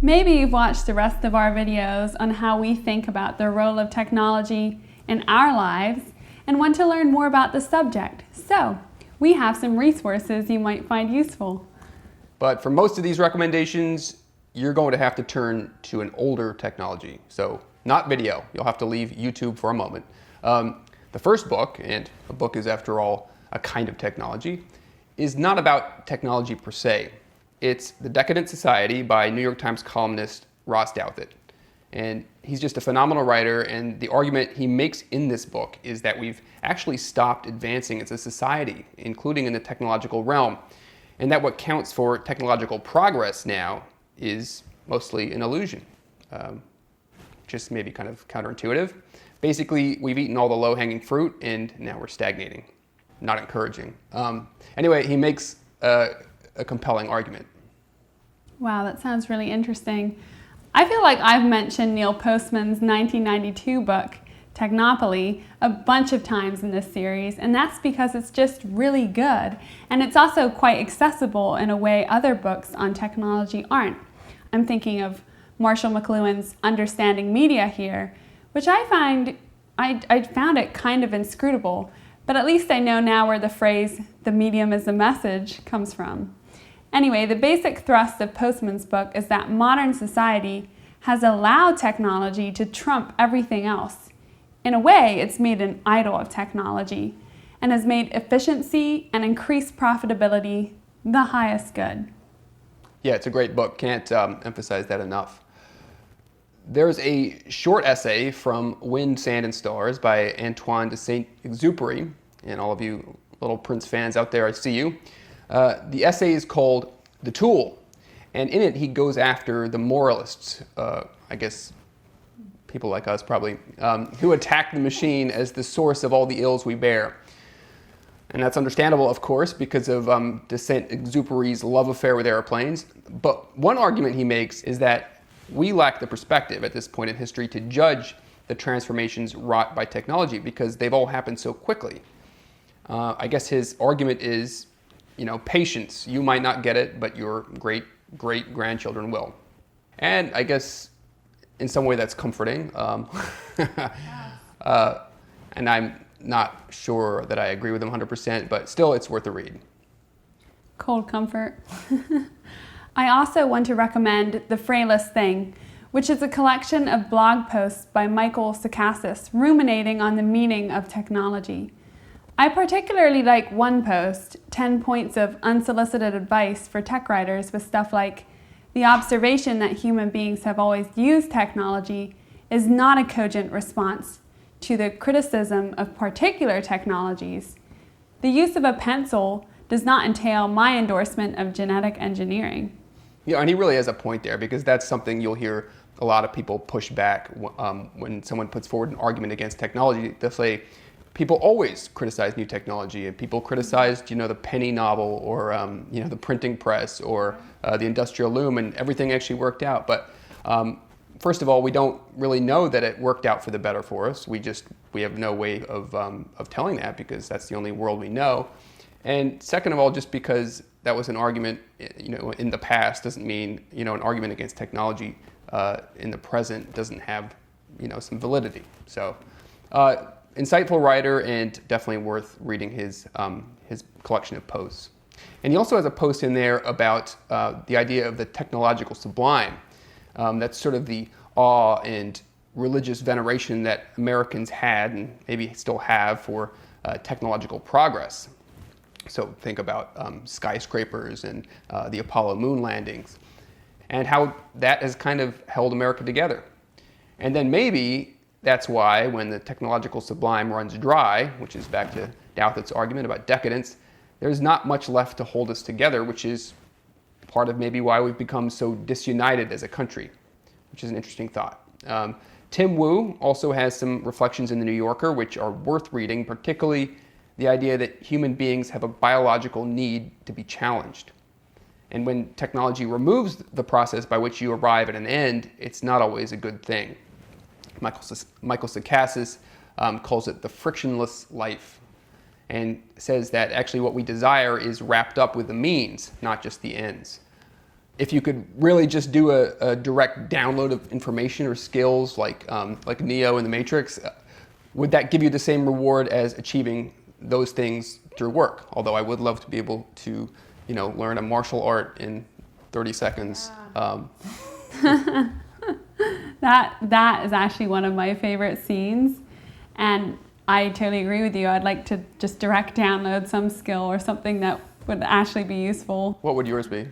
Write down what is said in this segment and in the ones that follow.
Maybe you've watched the rest of our videos on how we think about the role of technology in our lives and want to learn more about the subject. So, we have some resources you might find useful. But for most of these recommendations, you're going to have to turn to an older technology. So, not video. You'll have to leave YouTube for a moment. The first book, and a book is after all a kind of technology, is not about technology per se. It's The Decadent Society by New York Times columnist Ross Douthat. And he's just a phenomenal writer, and the argument he makes in this book is that we've actually stopped advancing as a society, including in the technological realm, and that what counts for technological progress now is mostly an illusion. Just maybe kind of counterintuitive. Basically, we've eaten all the low-hanging fruit, and now we're stagnating. Not encouraging. Anyway, he makes a compelling argument. Wow, that sounds really interesting. I feel like I've mentioned Neil Postman's 1992 book, Technopoly, a bunch of times in this series, and that's because it's just really good. And it's also quite accessible in a way other books on technology aren't. I'm thinking of Marshall McLuhan's Understanding Media here, which I found it kind of inscrutable, but at least I know now where the phrase, "the medium is the message," comes from. Anyway, the basic thrust of Postman's book is that modern society has allowed technology to trump everything else. In a way, it's made an idol of technology and has made efficiency and increased profitability the highest good. Yeah, it's a great book. Can't emphasize that enough. There's a short essay from Wind, Sand, and Stars by Antoine de Saint-Exupery, and all of you little Prince fans out there, I see you. The essay is called The Tool, and in it he goes after the moralists, I guess people like us probably, who attack the machine as the source of all the ills we bear. And that's understandable, of course, because of de Saint-Exupery's love affair with airplanes. But one argument he makes is that we lack the perspective at this point in history to judge the transformations wrought by technology because they've all happened so quickly. I guess his argument is, patience. You might not get it, but your great-grandchildren will. And I guess in some way that's comforting. And I'm not sure that I agree with him 100%, but still it's worth a read. Cold comfort. I also want to recommend The Frailest Thing, which is a collection of blog posts by Michael Sakassis ruminating on the meaning of technology. I particularly like one post, 10 points of unsolicited advice for tech writers, with stuff like, the observation that human beings have always used technology is not a cogent response to the criticism of particular technologies. The use of a pencil does not entail my endorsement of genetic engineering. Yeah, and he really has a point there, because that's something you'll hear a lot of people push back when someone puts forward an argument against technology. They'll say, people always criticize new technology, and people criticized, the penny novel, or the printing press, or the industrial loom, and everything actually worked out. But first of all, we don't really know that it worked out for the better for us. We have no way of telling that, because that's the only world we know. And second of all, just because that was an argument, in the past doesn't mean, an argument against technology in the present doesn't have, some validity. So, insightful writer, and definitely worth reading his collection of posts. And he also has a post in there about the idea of the technological sublime. That's sort of the awe and religious veneration that Americans had, and maybe still have, for technological progress. So think about skyscrapers and the Apollo moon landings, and how that has kind of held America together. And then maybe that's why when the technological sublime runs dry, which is back to Douthat's argument about decadence, there's not much left to hold us together, which is part of maybe why we've become so disunited as a country, which is an interesting thought. Tim Wu also has some reflections in the New Yorker, which are worth reading, particularly the idea that human beings have a biological need to be challenged. And when technology removes the process by which you arrive at an end, it's not always a good thing. Michael Sakassis calls it the frictionless life, and says that actually what we desire is wrapped up with the means, not just the ends. if you could really just do a direct download of information or skills like Neo in the Matrix, would that give you the same reward as achieving those things through work? Although I would love to be able to, learn a martial art in 30 seconds. That is actually one of my favorite scenes, and I totally agree with you. I'd like to just direct download some skill or something that would actually be useful. What would yours be?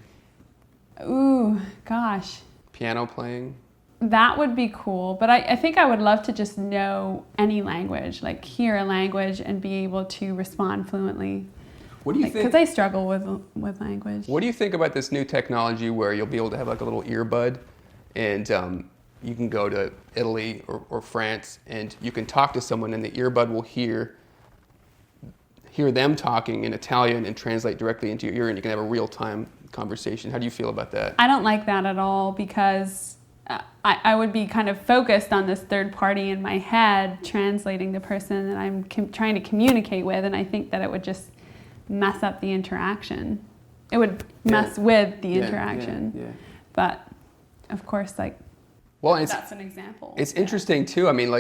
Ooh, gosh. Piano playing? That would be cool, but I think I would love to just know any language, like hear a language and be able to respond fluently. What do you think? Because I struggle with language. What do you think about this new technology where you'll be able to have like a little earbud and you can go to Italy or France and you can talk to someone and the earbud will hear them talking in Italian and translate directly into your ear and you can have a real-time conversation. How do you feel about that? I don't like that at all because I would be kind of focused on this third party in my head translating the person that I'm trying to communicate with, and I think that it would just mess up the interaction. It would mess with the interaction. Yeah. But of course, that's an example. It's interesting too. I mean,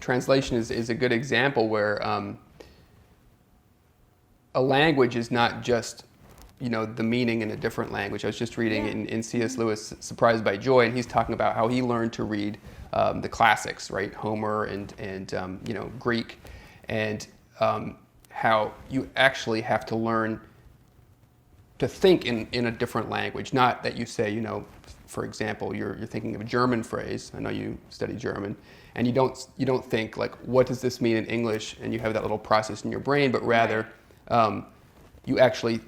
translation is a good example where a language is not just the meaning in a different language. I was just reading in C.S. Lewis' Surprised by Joy, and he's talking about how he learned to read the classics, right? Homer and Greek, and how you actually have to learn to think in a different language. Not that you say, for example, you're thinking of a German phrase. I know you study German, and you don't think like, what does this mean in English? And you have that little process in your brain, but rather you actually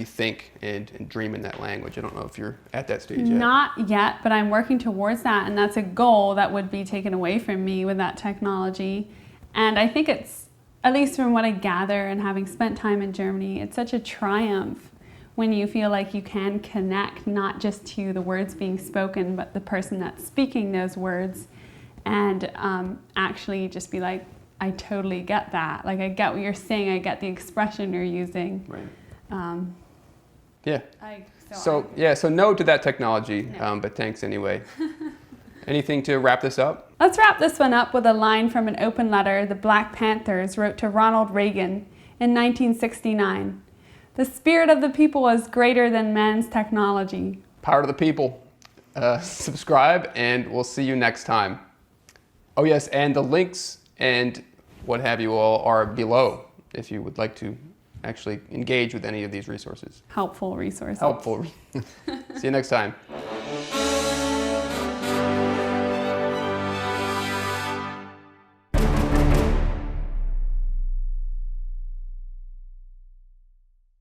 think and dream in that language. I don't know if you're at that stage yet. Not yet, but I'm working towards that, and that's a goal that would be taken away from me with that technology. And I think it's, at least from what I gather and having spent time in Germany, it's such a triumph when you feel like you can connect not just to the words being spoken, but the person that's speaking those words, and actually just be like, I totally get that. Like, I get what you're saying, I get the expression you're using. Right. Yeah. So no to that technology, but thanks anyway. Anything to wrap this up? Let's wrap this one up with a line from an open letter the Black Panthers wrote to Ronald Reagan in 1969. The spirit of the people is greater than man's technology. Power to the people. Subscribe, and we'll see you next time. Oh yes, and the links and what have you all are below if you would like to actually engage with any of these resources. Helpful resources. Helpful. See you next time.